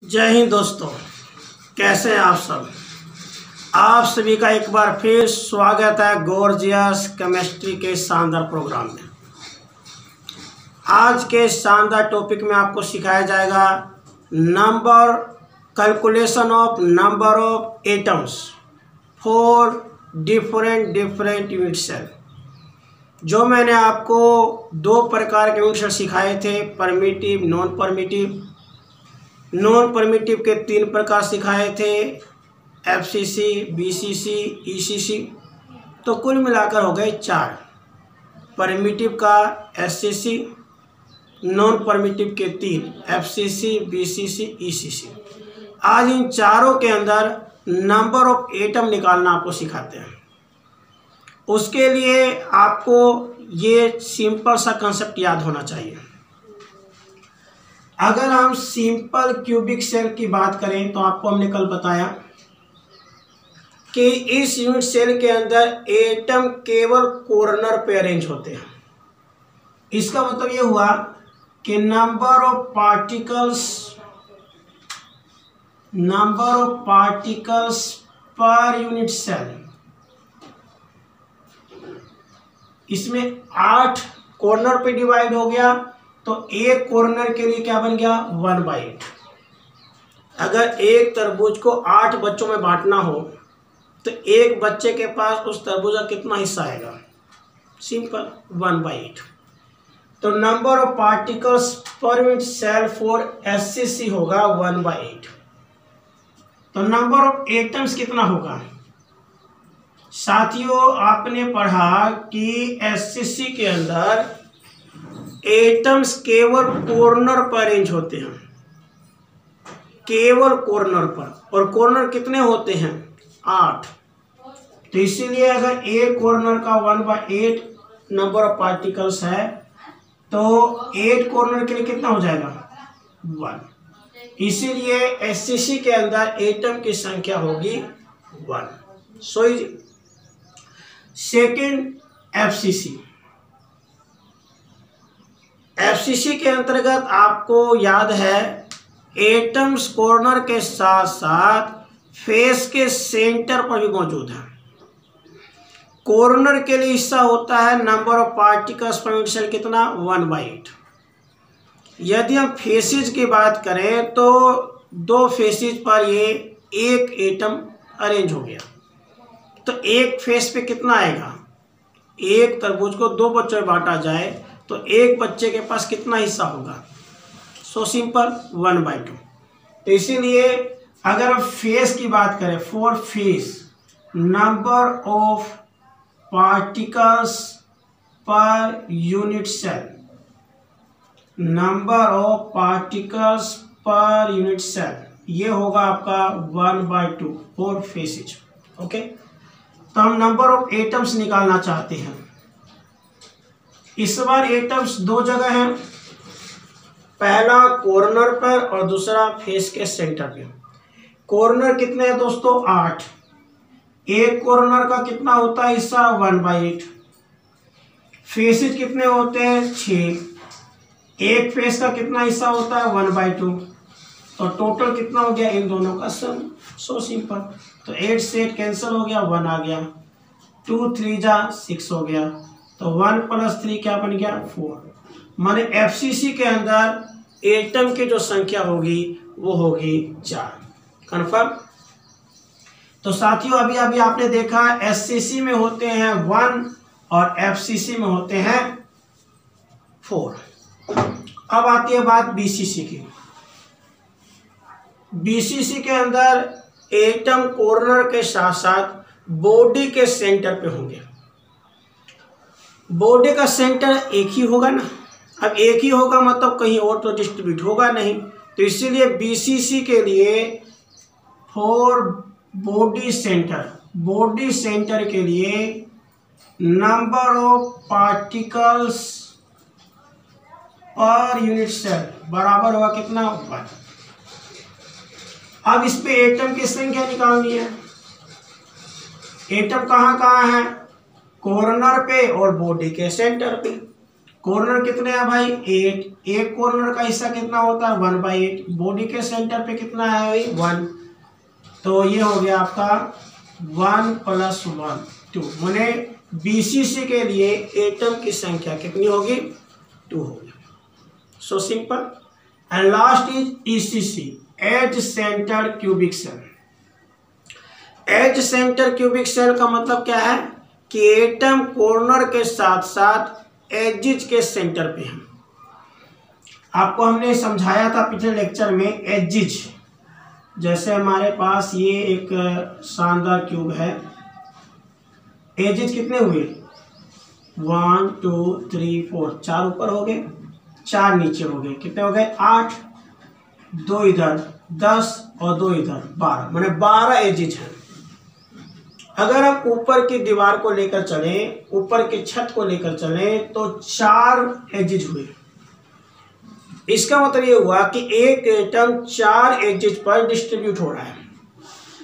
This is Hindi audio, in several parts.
जय हिंद दोस्तों, कैसे हैं आप सब। आप सभी का एक बार फिर स्वागत है गॉर्जियस केमिस्ट्री के शानदार प्रोग्राम में। आज के शानदार टॉपिक में आपको सिखाया जाएगा number calculation of number of atoms for different unit cell. जो मैंने आपको दो प्रकार के यूनिट सेल सिखाए थे, primitive, non primitive. Non primitive के तीन प्रकार सिखाए थे, एफसीसी, बीसीसी, ईसीसी। तो कुल मिलाकर हो गए चार। परमिटिव का एससीसी, नॉन परमिटिव के तीन, एफसीसी, बीसीसी, ईसीसी। आज इन चारों के अंदर नंबर ऑफ एटम निकालना आपको सिखाते हैं। उसके लिए आपको ये सिंपल सा कंसेप्ट याद होना चाहिए। अगर हम सिंपल क्यूबिक सेल की बात करें तो आपको हमने कल बताया कि इस यूनिट सेल के अंदर एटम केवल कॉर्नर पे अरेंज होते हैं। इसका मतलब ये हुआ कि number of particles per unit cell, इसमें 8 कॉर्नर पे डिवाइड हो गया। तो एक कॉर्नर के लिए क्या बन गया, 1/8। अगर एक तरबूज को 8 बच्चों में बांटना हो तो एक बच्चे के पास उस तरबूज का कितना हिस्सा आएगा, सिंपल 1/8। तो number of particles per unit cell for SCC होगा 1/8। तो नंबर ऑफ एटम्स कितना होगा। साथियों, आपने पढ़ा कि एससीसी के अंदर एटम्स केवल कॉर्नर पर अरेंज होते हैं, केवल कॉर्नर पर। और कॉर्नर कितने होते हैं, 8। तो इसीलिए अगर एक कॉर्नर का 1/8 नंबर ऑफ पार्टिकल्स है तो 8 कॉर्नर के लिए कितना हो जाएगा, 1। इसीलिए एससीसी के अंदर एटम की संख्या होगी 1। सो सेकेंड, एफसीसी के अंतर्गत आपको याद है एटम्स कॉर्नर के साथ साथ फेस के सेंटर पर भी मौजूद है। कॉर्नर के लिए हिस्सा होता है number of particles per unit cell कितना, 1/8। यदि हम फेसेज की बात करें तो 2 फेसेज पर ये एक एटम अरेंज हो गया। तो एक फेस पे कितना आएगा, एक तरबूज को 2 बच्चों में बांटा जाए तो एक बच्चे के पास कितना हिस्सा होगा, सो सिंपल 1/2। तो इसीलिए अगर हम फेस की बात करें, for face number of particles per unit cell, number of particles per unit cell, ये होगा आपका 1/2 फॉर फेसेज। ओके, तो हम नंबर ऑफ एटम्स निकालना चाहते हैं। इस बार एटम्स 2 जगह हैं, पहला कॉर्नर पर और दूसरा फेस के सेंटर पे। कॉर्नर कितने हैं दोस्तों, 8। एक कॉर्नर का कितना होता है हिस्सा, 1/8। फेसेज कितने होते हैं, 6। एक फेस का कितना हिस्सा होता है, 1/2। तो टोटल कितना हो गया, इन दोनों का सम। So simple. तो 8 से 8 कैंसिल हो गया, 1 आ गया। 2 3 जा 6 हो गया। तो 1 + 3 क्या बन गया, 4। माने एफसीसी के अंदर एटम की जो संख्या होगी वो होगी 4। कन्फर्म। तो साथियों, अभी आपने देखा एससीसी में होते हैं 1 और एफसीसी में होते हैं 4। अब आती है बात बीसीसी की। बीसीसी के अंदर एटम कॉर्नर के साथ साथ बॉडी के सेंटर पे होंगे। बॉडी का सेंटर एक ही होगा ना। अब एक ही होगा मतलब कहीं और तो डिस्ट्रीब्यूट होगा नहीं। तो इसीलिए बीसीसी के लिए फॉर बॉडी सेंटर के लिए number of particles per unit cell बराबर होगा कितना, 1। अब इस पे एटम की संख्या निकालनी है। एटम कहाँ कहाँ है, कॉर्नर पे और बॉडी के सेंटर पे। कॉर्नर कितने हैं भाई 8, एक कॉर्नर का हिस्सा कितना होता है 1/8, बॉडी के सेंटर पे कितना है भाई 1, तो ये हो गया आपका 1 + 1 2, माने BCC के लिए एटम की संख्या कितनी होगी 2 होगी। So simple. And last is ECC, edge centre cubic cell. Edge centre cubic cell का मतलब क्या है कि एटम कॉर्नर के साथ साथ एजिज के सेंटर पे है। आपको हमने समझाया था पिछले लेक्चर में एजिज, जैसे हमारे पास ये एक शानदार क्यूब है, एजिज कितने हुए 1 2 3 4, 4 ऊपर हो गए 4 नीचे हो गए, कितने हो गए 8, 2 इधर 10 और 2 इधर 12, माने 12 एजिज हैं। अगर हम ऊपर की दीवार को लेकर चलें, ऊपर की छत को लेकर चलें तो 4 एजिज हुए। इसका मतलब ये हुआ कि एक एटम 4 एजिज पर डिस्ट्रीब्यूट हो रहा है,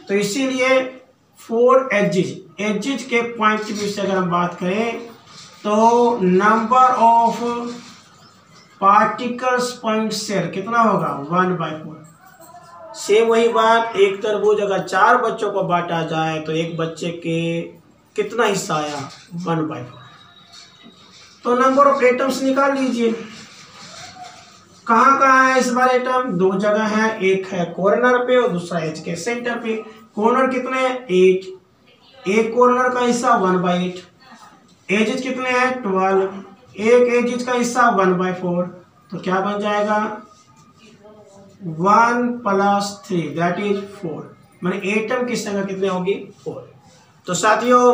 तो इसीलिए 4 एजिज। एजिज के पॉइंट ऑफ व्यू से अगर हम बात करें तो number of particles point cell कितना होगा 1/4। सेम वही बात, एक तरबूज अगर 4 बच्चों को बांटा जाए तो एक बच्चे के कितना हिस्सा आया 1/4। तो नंबर ऑफ एटम्स निकाल लीजिए। कहाँ कहाँ है इस बार एटम, 2 जगह है, एक है कॉर्नर पे और दूसरा एज के सेंटर पे। कॉर्नर कितने हैं 8, एक कॉर्नर का हिस्सा 1/8, एजिज कितने हैं 12, एक एजिज का हिस्सा 1/4, तो क्या बन जाएगा 1 + 3 दैट इज 4, माने एटम की संख्या कितनी होगी 4। तो साथियों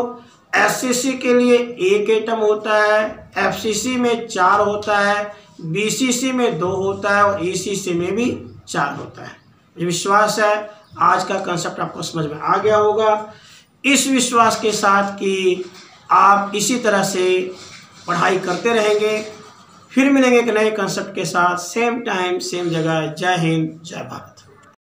SCC के लिए 1 एटम होता है, FCC में 4 होता है, BCC में 2 होता है और ECC में भी 4 होता है। मुझे विश्वास है आज का कंसेप्ट आपको समझ में आ गया होगा। इस विश्वास के साथ कि आप इसी तरह से पढ़ाई करते रहेंगे। फिर मिलेंगे एक नए कंसेप्ट के साथ, सेम टाइम सेम जगह। जय हिंद, जय भारत।